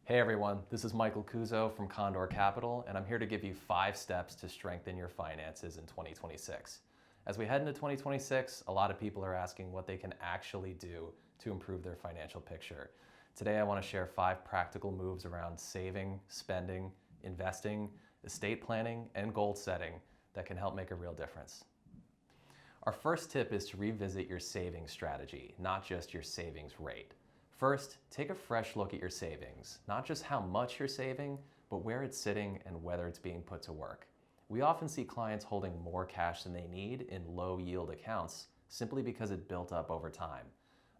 Hey everyone, this is Michael Cuozzo from Condor Capital, and I'm here to give you 5 steps to strengthen your finances in 2026. As we head into 2026, a lot of people are asking what they can actually do to improve their financial picture. Today I want to share 5 practical moves around saving, spending, investing, estate planning, and goal setting that can help make a real difference. Our first tip is to revisit your savings strategy, not just your savings rate. First, take a fresh look at your savings, not just how much you're saving, but where it's sitting and whether it's being put to work. We often see clients holding more cash than they need in low yield accounts simply because it built up over time.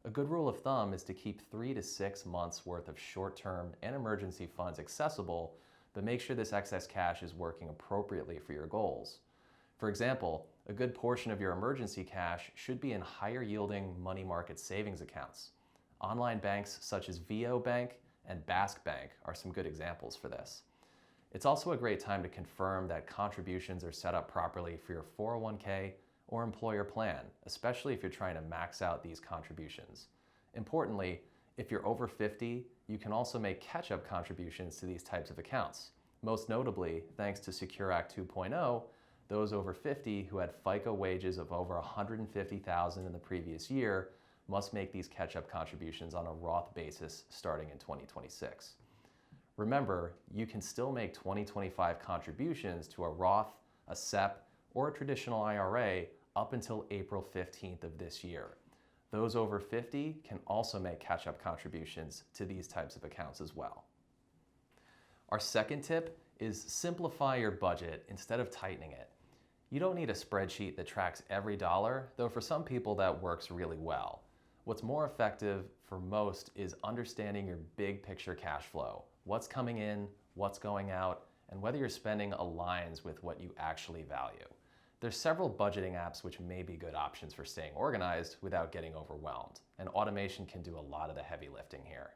A good rule of thumb is to keep 3 to 6 months worth of short-term and emergency funds accessible, but make sure this excess cash is working appropriately for your goals. For example, a good portion of your emergency cash should be in higher yielding money market savings accounts. Online banks such as VO Bank and Basque Bank are some good examples for this. It's also a great time to confirm that contributions are set up properly for your 401k or employer plan, especially if you're trying to max out these contributions. Importantly, if you're over 50, you can also make catch-up contributions to these types of accounts. Most notably, thanks to Secure Act 2.0, those over 50 who had FICA wages of over $150,000 in the previous year must make these catch-up contributions on a Roth basis starting in 2026. Remember, you can still make 2025 contributions to a Roth, a SEP, or a traditional IRA up until April 15th of this year. Those over 50 can also make catch-up contributions to these types of accounts as well. Our second tip is simplify your budget instead of tightening it. You don't need a spreadsheet that tracks every dollar, though for some people that works really well. What's more effective for most is understanding your big picture cash flow, what's coming in, what's going out, and whether your spending aligns with what you actually value. There's several budgeting apps which may be good options for staying organized without getting overwhelmed, and automation can do a lot of the heavy lifting here.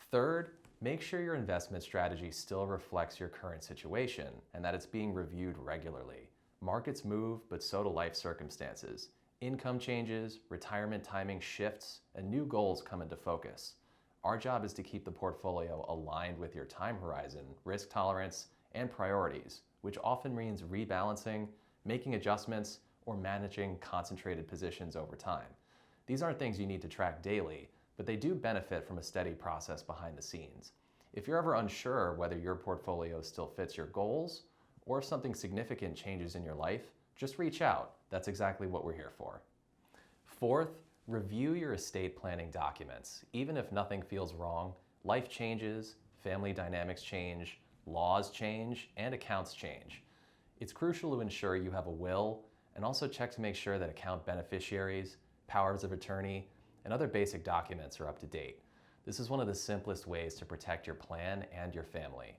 Third, make sure your investment strategy still reflects your current situation and that it's being reviewed regularly. Markets move, but so do life circumstances. Income changes, retirement timing shifts, and new goals come into focus. Our job is to keep the portfolio aligned with your time horizon, risk tolerance, and priorities, which often means rebalancing, making adjustments, or managing concentrated positions over time. These aren't things you need to track daily, but they do benefit from a steady process behind the scenes. If you're ever unsure whether your portfolio still fits your goals, or if something significant changes in your life, just reach out. That's exactly what we're here for. Fourth, review your estate planning documents. Even if nothing feels wrong, life changes, family dynamics change, laws change, and accounts change. It's crucial to ensure you have a will and also check to make sure that account beneficiaries, powers of attorney, and other basic documents are up to date. This is one of the simplest ways to protect your plan and your family.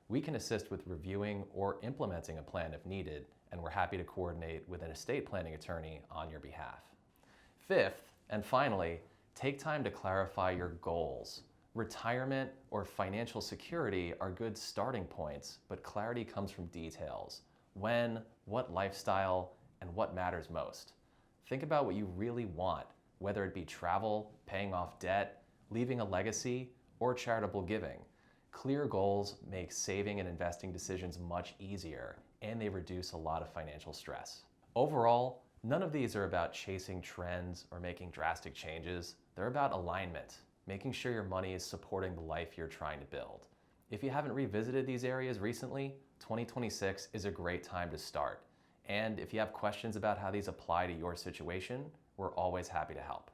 We can assist with reviewing or implementing a plan if needed, and we're happy to coordinate with an estate planning attorney on your behalf. Fifth, and finally, take time to clarify your goals. Retirement or financial security are good starting points, but clarity comes from details. When, what lifestyle, and what matters most. Think about what you really want, whether it be travel, paying off debt, leaving a legacy, or charitable giving. Clear goals make saving and investing decisions much easier, and they reduce a lot of financial stress. Overall, none of these are about chasing trends or making drastic changes. They're about alignment, making sure your money is supporting the life you're trying to build. If you haven't revisited these areas recently, 2026 is a great time to start. And if you have questions about how these apply to your situation, we're always happy to help.